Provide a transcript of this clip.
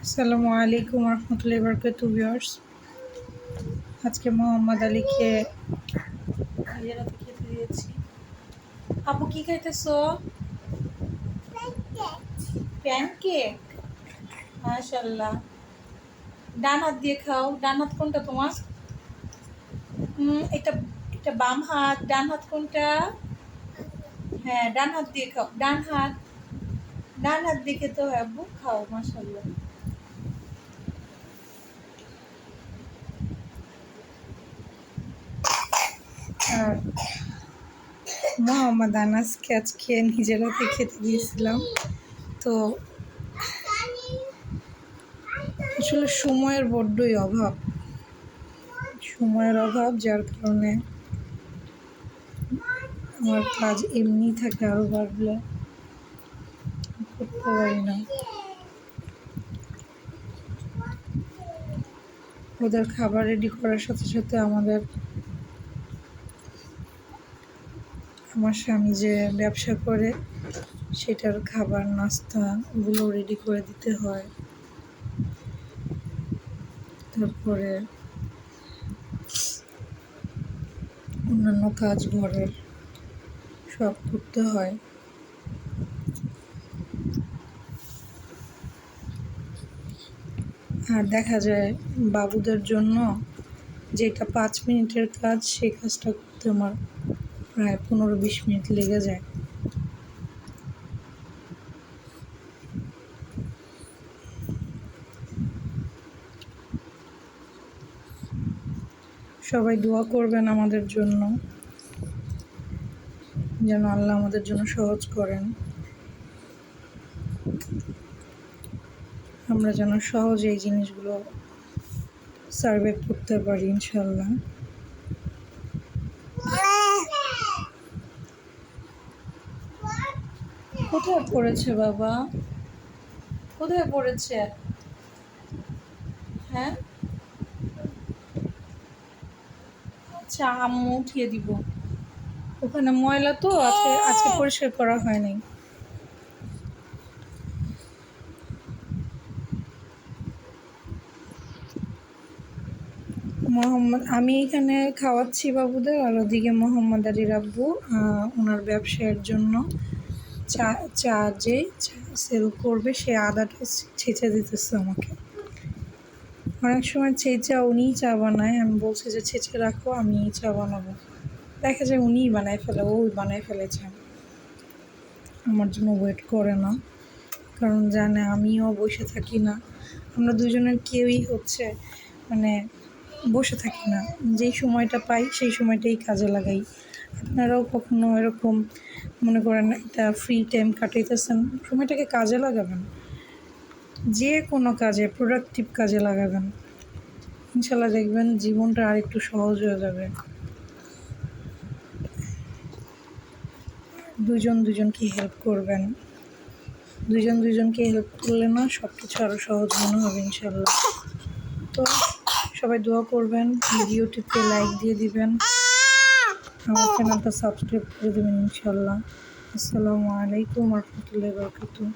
আসসালামু আলাইকুম রহমতুল্লাহি বারাকাতু ভিউয়ার্স। আজকে মোহাম্মদ আলীকে রাতে খেতে দিয়েছি। আপু কি খাইতেছো? প্যানকেক। মাশাআল্লাহ। ডান হাত দিয়ে খাও। ডান হাত কোনটা তোমার? এটা এটা বাম হাত। ডান হাত কোনটা? হ্যাঁ, ডান হাত দিয়ে খাও। ডান হাত দিয়ে খেতে হয় আব্বু। খাও, মাশাআল্লাহ। আর মোহাম্মদ আনাসকে আজকে নিজের হাতে খেতে দিয়েছিলাম। তো আসলে সময়ের বড্ডই অভাব, যার কারণে আমার কাজ এমনি থাকে, আরও বাড়লে করতে পারি না। ওদের খাবার রেডি করার সাথে সাথে আমার স্বামী যে ব্যবসা করে সেটার খাবার নাস্তা ওগুলো রেডি করে দিতে হয়। তারপরে অন্যান্য কাজ ঘরের সব করতে হয়। আর দেখা যায় বাবুদের জন্য যেটা 5 মিনিটের কাজ, সেই কাজটা করতে আমার প্রায় 15-20 মিনিট লেগে যায়। সবাই দোয়া করবেন আমাদের জন্য, যেন আল্লাহ আমাদের জন্য সহজ করেন, আমরা যেন সহজে এই জিনিসগুলো সার্ভাইভ করতে পারি ইনশাল্লাহ। কোথায় পড়েছে বাবা? কোথায় পড়েছে? হ্যাঁ, আচ্ছা, আম্মু উঠিয়ে দিব। ওখানে ময়লা তো আজকে পরিষ্কার করা হয় নাই। আমি এখানে খাওয়াচ্ছি বাবুদের, আর ওদিকে মোহাম্মদ আলীর আব্বু ওনার ব্যবসায়ের জন্য চা যে সেল করবে সে আদাটা ছেঁচে দিতেছে আমাকে। অনেক সময় উনিই চা বানায়, আমি বলছি যে ছেঁচে রাখো, আমি চা বানাবো। দেখা যায় উনিই বানায় ফেলে, বানায় ফেলে চা। আমার জন্য ওয়েট করে না, কারণ জানে আমিও বসে থাকি না। আমরা দুজনের কেউই বসে থাকি না। যেই সময়টা পাই সেই সময়টাই কাজে লাগাই। আপনারাও কখনো এরকম মনে করেন একটা ফ্রি টাইম কাটাইতেছেন, সময়টাকে কাজে লাগাবেন, যে কোনো কাজে, প্রোডাক্টিভ কাজে লাগাবেন। ইনশাল্লাহ দেখবেন জীবনটা আর একটু সহজ হয়ে যাবে। দুজনকে হেল্প করবেন। দুজনকে হেল্প করলে না সব কিছু আরও সহজ মনে হবে ইনশাল্লাহ। তো সবাই দোয়া করবেন, ভিডিওটিতে লাইক দিয়ে দিবেন, আমার চ্যানেলটা সাবস্ক্রাইব করে দেবেন ইনশাল্লাহ। আসসালামু আলাইকুম রহমতুল্লাহি বারাকাতুহু।